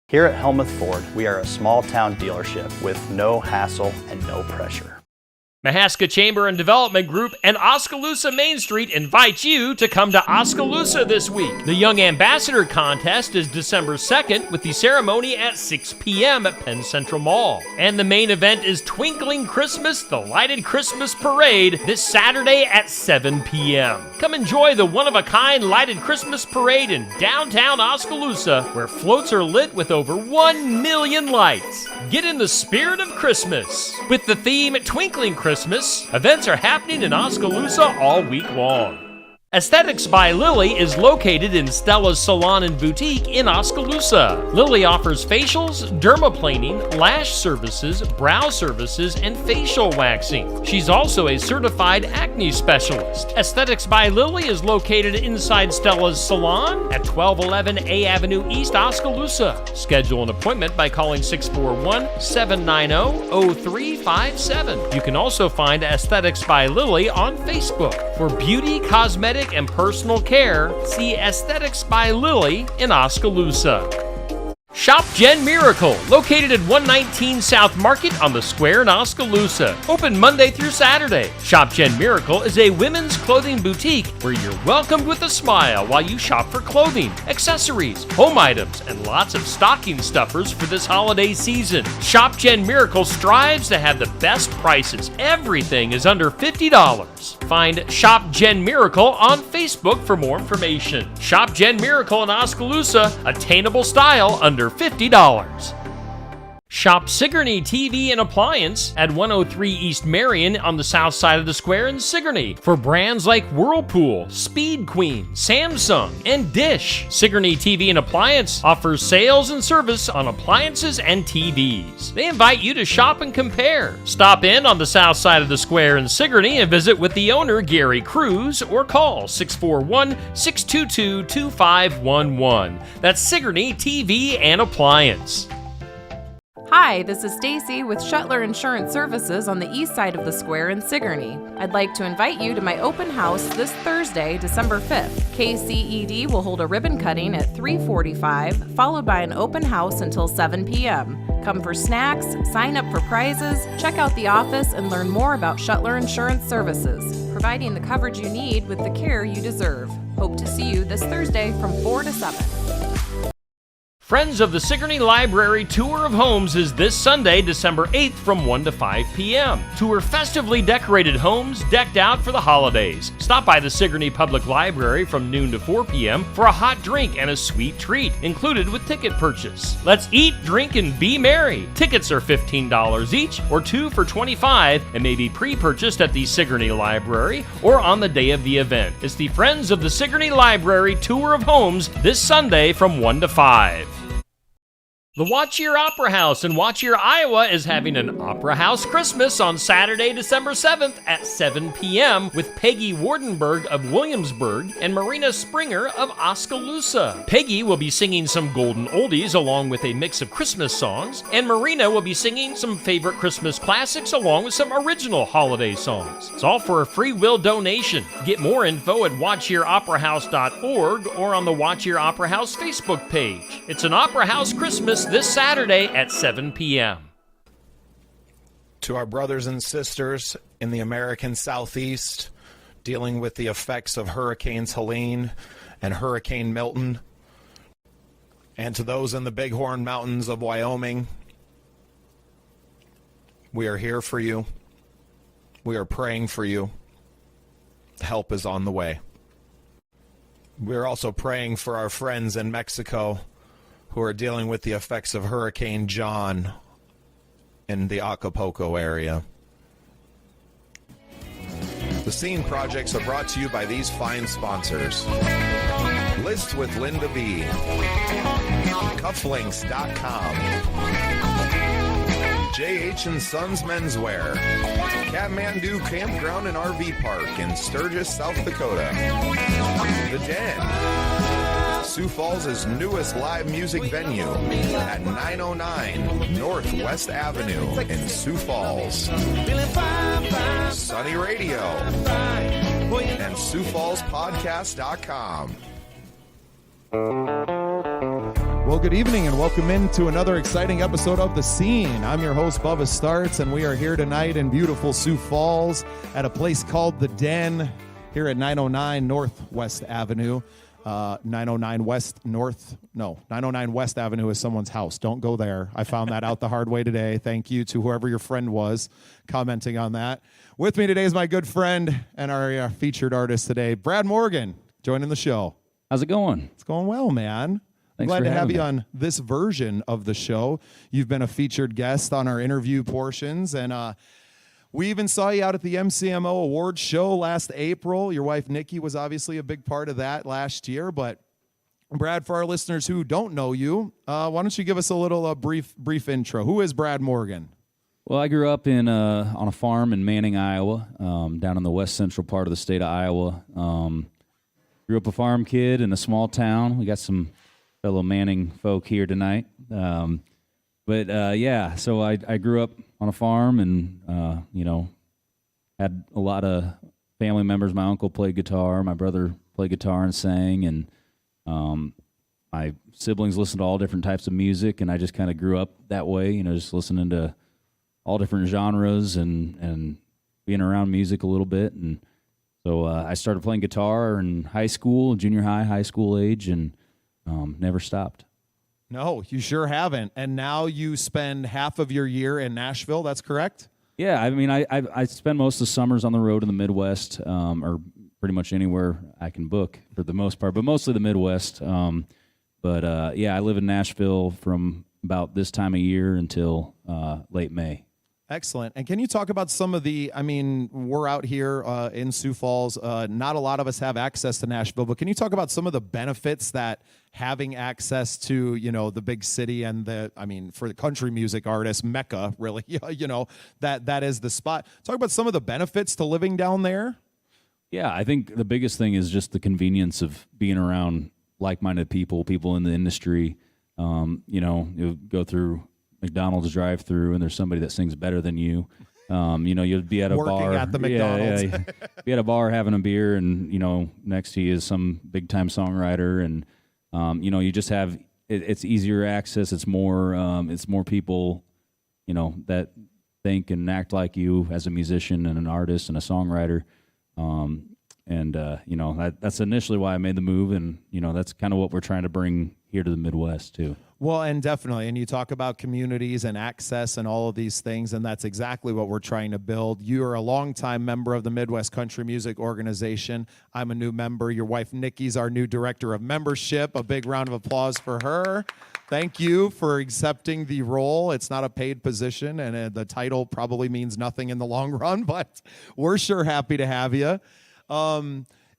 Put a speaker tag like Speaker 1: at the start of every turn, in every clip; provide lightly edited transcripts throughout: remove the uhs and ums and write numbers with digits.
Speaker 1: Here at Helmuth Ford, we are a small-town dealership with no hassle and no pressure.
Speaker 2: Mahaska Chamber and Development Group and Oskaloosa Main Street invite you to come to Oskaloosa this week. The Young Ambassador Contest is December 2nd with the ceremony at 6 p.m. at Penn Central Mall. And the main event is Twinkling Christmas, the Lighted Christmas Parade, this Saturday at 7 p.m. Come enjoy the one-of-a-kind Lighted Christmas Parade in downtown Oskaloosa, where floats are lit with over 1 million lights. Get in the spirit of Christmas. With the theme Twinkling Christmas, events are happening in Oskaloosa all week long. Aesthetics by Lily is located in Stella's Salon and Boutique in Oskaloosa. Lily offers facials, dermaplaning, lash services, brow services, and facial waxing. She's also a certified acne specialist. Aesthetics by Lily is located inside Stella's Salon at 1211 A Avenue East, Oskaloosa. Schedule an appointment by calling 641-790-0357. You can also find Aesthetics by Lily on Facebook. For beauty, cosmetic, and personal care, see Aesthetics by Lily in Oskaloosa. Shop Jen Miracle, located at 119 South Market on the Square in Oskaloosa. Open Monday through Saturday. Shop Jen Miracle is a women's clothing boutique where you're welcomed with a smile while you shop for clothing, accessories, home items, and lots of stocking stuffers for this holiday season. Shop Jen Miracle strives to have the best prices. Everything is under $50. Find Shop Jen Miracle on Facebook for more information. Shop Jen Miracle in Oskaloosa, attainable style under $50. Shop Sigourney TV and Appliance at 103 East Marion on the south side of the square in Sigourney for brands like Whirlpool, Speed Queen, Samsung, and Dish. Sigourney TV and Appliance offers sales and service on appliances and TVs. They invite you to shop and compare. Stop in on the south side of the square in Sigourney and visit with the owner, Gary Cruz, or call 641-622-2511. That's Sigourney TV and Appliance.
Speaker 3: Hi, this is Stacy with Shuttler Insurance Services on the east side of the square in Sigourney. I'd like to invite you to my open house this Thursday, December 5th. KCED will hold a ribbon cutting at 3:45, followed by an open house until 7 p.m. Come for snacks, sign up for prizes, check out the office, and learn more about Shuttler Insurance Services, providing the coverage you need with the care you deserve. Hope to see you this Thursday from 4 to 7.
Speaker 2: Friends of the Sigourney Library Tour of Homes is this Sunday, December 8th from 1 to 5 p.m. Tour festively decorated homes decked out for the holidays. Stop by the Sigourney Public Library from noon to 4 p.m. for a hot drink and a sweet treat, included with ticket purchase. Let's eat, drink, and be merry. Tickets are $15 each, or 2 for $25, and may be pre-purchased at the Sigourney Library or on the day of the event. It's the Friends of the Sigourney Library Tour of Homes this Sunday from 1 to 5. The Watch Your Opera House in Watch Your, Iowa is having an Opera House Christmas on Saturday, December 7th at 7 p.m. with Peggy Wardenberg of Williamsburg and Marina Springer of Oskaloosa. Peggy will be singing some golden oldies along with a mix of Christmas songs, and Marina will be singing some favorite Christmas classics along with some original holiday songs. It's all for a free will donation. Get more info at watchyyouroperahouse.org or on the Watch Your Opera House Facebook page. It's an Opera House Christmas this Saturday at 7 p.m.
Speaker 4: To our brothers and sisters in the American Southeast dealing with the effects of Hurricanes Helene and Hurricane Milton, and to those in the Bighorn Mountains of Wyoming, we are here for you. We are praying for you. Help is on the way. We are also praying for our friends in Mexico who are dealing with the effects of Hurricane John in the Acapulco area. The Scene Projects are brought to you by these fine sponsors. List with Linda B. Cufflinks.com. J.H. & Sons Menswear. Kathmandu Campground and RV Park in Sturgis, South Dakota. The Den. Sioux Falls' newest live music venue at 909 Northwest Avenue in Sioux Falls. Sunny Radio and SiouxFallsPodcast.com. Well, good evening and welcome into another exciting episode of The Scene. I'm your host, Bubba Starts, and we are here tonight in beautiful Sioux Falls at a place called The Den here at 909 Northwest Avenue. 909 West Avenue is someone's house. Don't go there. I found that out the hard way today. Thank you to whoever your friend was commenting on that. With me today is my good friend and our featured artist today, Brad Morgan, joining the show.
Speaker 5: How's it going?
Speaker 4: It's going well, man.
Speaker 5: Thanks
Speaker 4: Glad
Speaker 5: for
Speaker 4: to have
Speaker 5: having
Speaker 4: you
Speaker 5: me.
Speaker 4: on this version of the show. You've been a featured guest on our interview portions, and we even saw you out at the MCMO Awards show last April. Your wife, Nikki, was obviously a big part of that last year. But, Brad, for our listeners who don't know you, why don't you give us a little brief intro? Who is Brad Morgan?
Speaker 5: Well, I grew up on a farm in Manning, Iowa, down in the west central part of the state of Iowa. Grew up a farm kid in a small town. We got some fellow Manning folk here tonight. So I grew up on a farm and, had a lot of family members. My uncle played guitar. My brother played guitar and sang. And my siblings listened to all different types of music. And I just kind of grew up that way, just listening to all different genres and being around music a little bit. And so I started playing guitar in high school, junior high school age, and never stopped.
Speaker 4: No, you sure haven't. And now you spend half of your year in Nashville. That's correct?
Speaker 5: Yeah, I mean, I spend most of the summers on the road in the Midwest, or pretty much anywhere I can book for the most part, but mostly the Midwest. I live in Nashville from about this time of year until late May.
Speaker 4: Excellent. And can you talk about some of we're out here in Sioux Falls. Not a lot of us have access to Nashville, but can you talk about some of the benefits that having access to, the big city and for the country music artists, Mecca, really, that is the spot. Talk about some of the benefits to living down there.
Speaker 5: Yeah, I think the biggest thing is just the convenience of being around like-minded people in the industry. You go through McDonald's drive-through, and there's somebody that sings better than you. You'll be at a
Speaker 4: Working
Speaker 5: bar
Speaker 4: at the McDonald's.
Speaker 5: Be at a bar having a beer, and next to you is some big-time songwriter, and you just have it's easier access. It's more people, that think and act like you as a musician and an artist and a songwriter. That's initially why I made the move, and that's kind of what we're trying to bring here to the Midwest too.
Speaker 4: Well, and definitely, and you talk about communities and access and all of these things, and that's exactly what we're trying to build. You are a longtime member of the Midwest Country Music Organization. I'm a new member. Your wife, Nikki's our new director of membership. A big round of applause for her. Thank you for accepting the role. It's not a paid position, and the title probably means nothing in the long run, but we're sure happy to have you.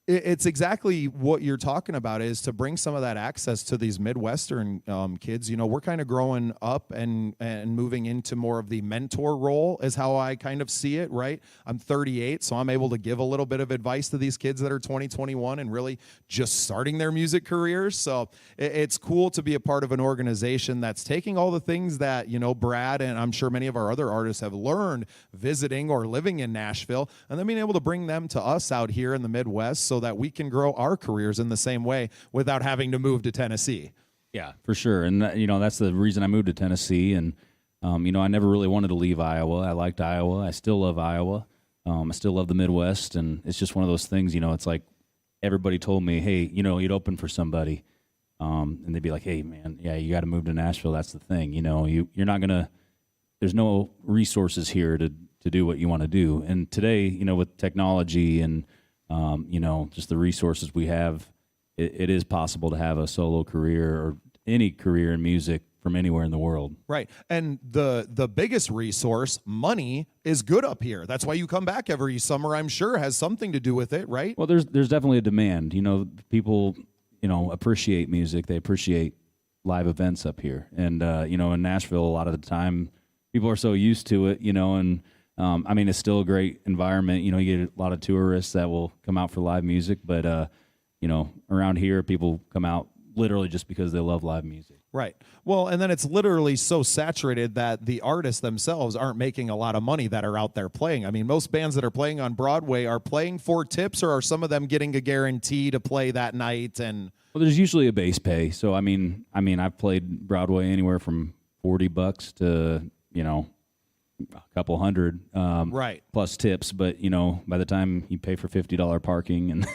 Speaker 4: It's exactly what you're talking about, is to bring some of that access to these Midwestern kids. We're kind of growing up and moving into more of the mentor role is how I kind of see it, right? I'm 38, so I'm able to give a little bit of advice to these kids that are 20, 21 and really just starting their music careers. So it's cool to be a part of an organization that's taking all the things that, Brad and I'm sure many of our other artists have learned visiting or living in Nashville, and then being able to bring them to us out here in the Midwest so that we can grow our careers in the same way without having to move to Tennessee.
Speaker 5: Yeah, for sure. And, that's the reason I moved to Tennessee. And, I never really wanted to leave Iowa. I liked Iowa. I still love Iowa. I still love the Midwest. And it's just one of those things, it's like everybody told me, hey, you'd open for somebody. And they'd be like, hey, man, yeah, you got to move to Nashville. That's the thing. You're not going to, there's no resources here to do what you want to do. And today, with technology and, just the resources we have, it is possible to have a solo career or any career in music from anywhere in the world.
Speaker 4: Right. And the biggest resource, money, is good up here. That's why you come back every summer, I'm sure, has something to do with it, right?
Speaker 5: Well, there's definitely a demand. People, appreciate music. They appreciate live events up here. And, in Nashville, a lot of the time, people are so used to it, and it's still a great environment. You get a lot of tourists that will come out for live music, but, around here, people come out literally just because they love live music.
Speaker 6: Right. Well, and then it's literally so saturated that the artists themselves aren't making a lot of money that are out there playing. I mean, most bands that are playing on Broadway are playing for tips, or are some of them getting a guarantee to play that night? And
Speaker 5: Well, there's usually a base pay. So I mean, I've played Broadway anywhere from $40 to, you know, a couple hundred,
Speaker 6: right.
Speaker 5: plus tips. But you know, by the time you pay for $50 parking and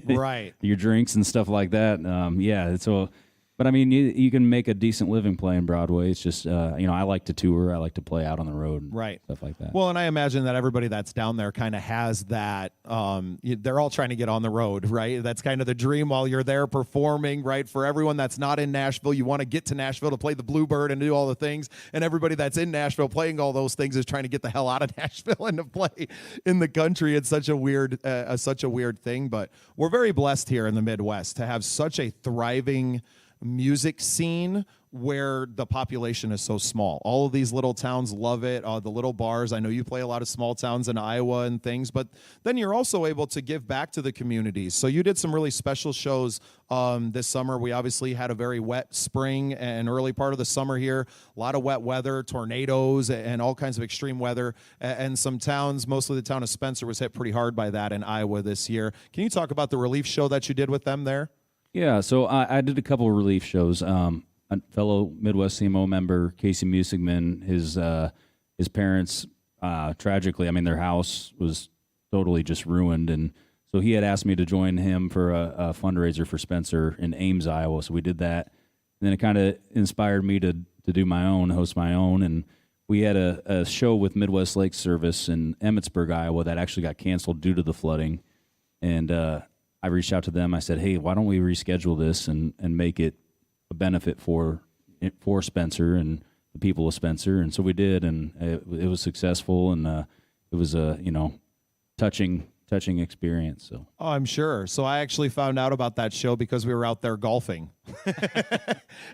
Speaker 6: Right.
Speaker 5: your drinks and stuff like that, yeah. So, but I mean, you can make a decent living playing Broadway. It's just, you know, I like to tour. I like to play out on the road, and
Speaker 6: Right.
Speaker 5: stuff like that.
Speaker 6: Well, and I imagine that everybody that's down there kind of has that. They're all trying to get on the road, right? That's kind of the dream while you're there performing, right? For everyone that's not in Nashville, you want to get to Nashville to play the Bluebird and do all the things. And everybody that's in Nashville playing all those things is trying to get the hell out of Nashville and to play in the country. It's such a weird thing, but we're very blessed here in the Midwest to have such a thriving music scene where the population is so small. All of these little towns love it. The little bars. I know you play a lot of small towns in Iowa and things, but then you're also able to give back to the communities. So you did some really special shows this summer. We obviously had a very wet spring and early part of the summer here. A lot of wet weather, tornadoes, and all kinds of extreme weather. And some towns, mostly the town of Spencer, was hit pretty hard by that in Iowa this year. Can you talk about the relief show that you did with them there?
Speaker 5: Yeah, so I did a couple of relief shows. A fellow Midwest CMO member, Casey Musigman, his parents, tragically, I mean, their house was totally just ruined, and so he had asked me to join him for a fundraiser for Spencer in Ames, Iowa. So we did that, and then it kind of inspired me to do my own, host my own, and we had a show with Midwest Lake Service in Emmitsburg, Iowa, that actually got canceled due to the flooding, and I reached out to them. I said, hey, why don't we reschedule this and make it a benefit for Spencer and the people of Spencer? And so we did, and it was successful, and it was a, you know, touching experience. So
Speaker 6: I'm sure. So I actually found out about that show because we were out there golfing.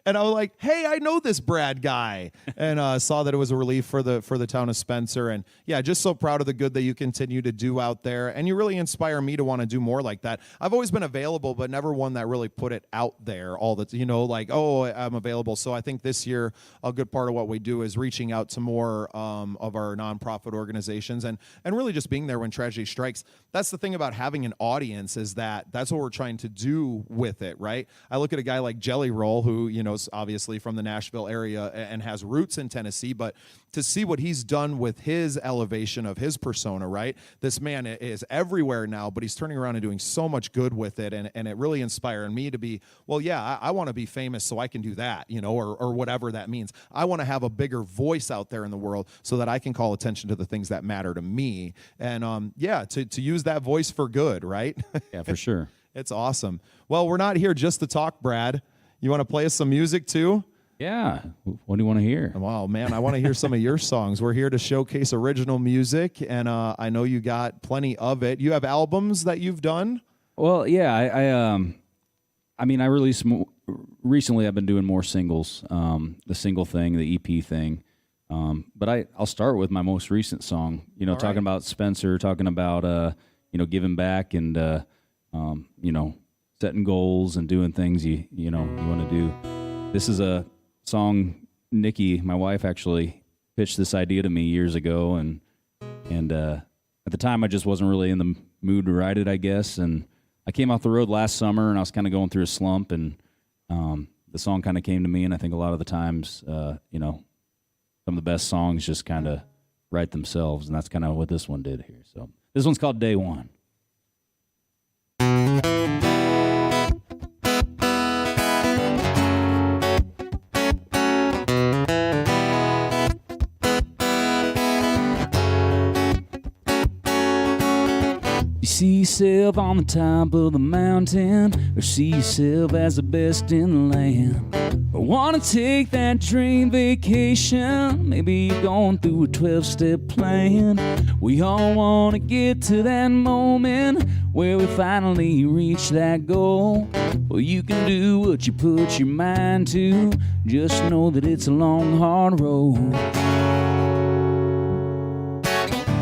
Speaker 6: And I was like, hey, I know this Brad guy, and saw that it was a relief for the town of Spencer. And yeah, just so proud of the good that you continue to do out there. And you really inspire me to want to do more like that. I've always been available, but never one that really put it out there all the, you know, like, oh, I'm available. So I think this year, a good part of what we do is reaching out to more of our nonprofit organizations and really just being there when tragedy strikes. That's the thing about having an audience, is that's what we're trying to do with it, right? I look at a guy like Jelly Roll, who, you know, is obviously from the Nashville area and has roots in Tennessee, but to see what he's done with his elevation of his persona, right? This man is everywhere now, but he's turning around and doing so much good with it, and it really inspired me to be, well, yeah, I want to be famous so I can do that, you know, or whatever that means. I want to have a bigger voice out there in the world so that I can call attention to the things that matter to me, and yeah, to use that voice for good, right?
Speaker 5: yeah, for sure.
Speaker 6: It's awesome. Well, we're not here just to talk, Brad. You want to play us some music too?
Speaker 5: Yeah. What do you want to hear?
Speaker 6: Wow, man, I want to hear some of your songs. We're here to showcase original music, and I know you got plenty of it. You have albums that you've done?
Speaker 5: Well, yeah, I mean, I released recently. I've been doing more singles, the single thing, the EP thing. But I'll start with my most recent song. You know, talking about Spencer, talking about you know, giving back and you know, setting goals and doing things you want to do. This is a song Nikki, my wife, actually pitched this idea to me years ago, and at the time I just wasn't really in the mood to write it, I guess. And I came off the road last summer, and I was kind of going through a slump, and the song kind of came to me. And I think a lot of the times, you know, some of the best songs just kind of write themselves, and that's kind of what this one did here. So this one's called Day One. See yourself on the top of the mountain, or see yourself as the best in the land. Or wanna take that dream vacation, maybe you're going through a 12-step plan. We all wanna get to that moment where we finally reach that goal. Well, you can do what you put your mind to, just know that it's a long, hard road.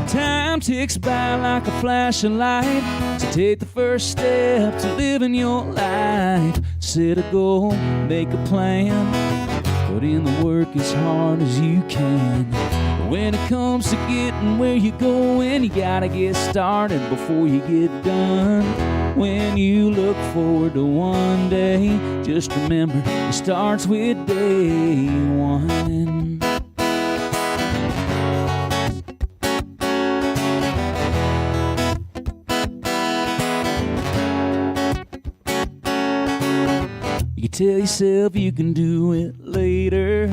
Speaker 5: Time ticks by like a flashing light, so take the first step to living your life. Set a goal, make a plan, put in the work as hard as you can. But when it comes to getting where you're going, you gotta get started before you get done. When you look forward to one day, just remember it starts with day one. You tell yourself you can do it later,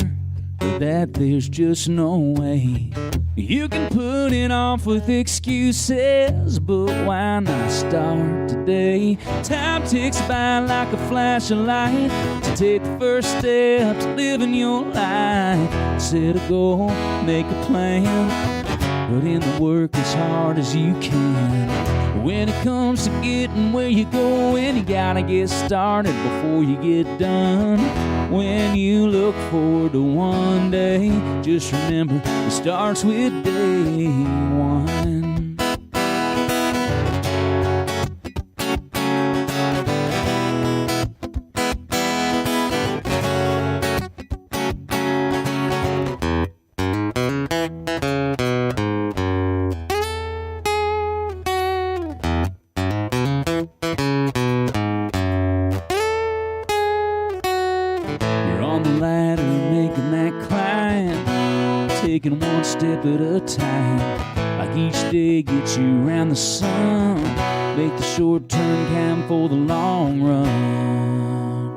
Speaker 5: but that there's just no way. You can put it off with excuses, but why not start today? Time ticks by like a flashing light, so take the first step to living your life. Set a goal, make a plan, put in the work as hard as you can. When it comes to getting where you're going, you gotta get started before you get done. When you look forward to one day, just remember it starts with day one. Taking one step at a time, like each day gets you around the sun. Make the short term count for the long run.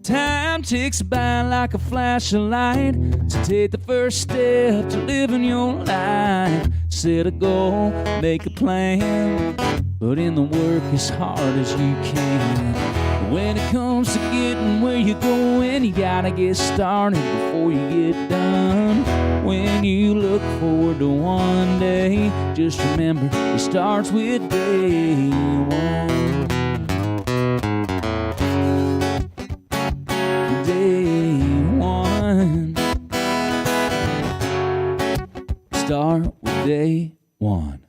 Speaker 5: Time ticks by like a flash of light, so take the first step to living your life. Set a goal, make a plan, put in the work as hard as you can. When it comes to getting where you're going, you gotta get started before you get done. When you look forward to one day, just remember it starts with day one. Day one. Start with day one.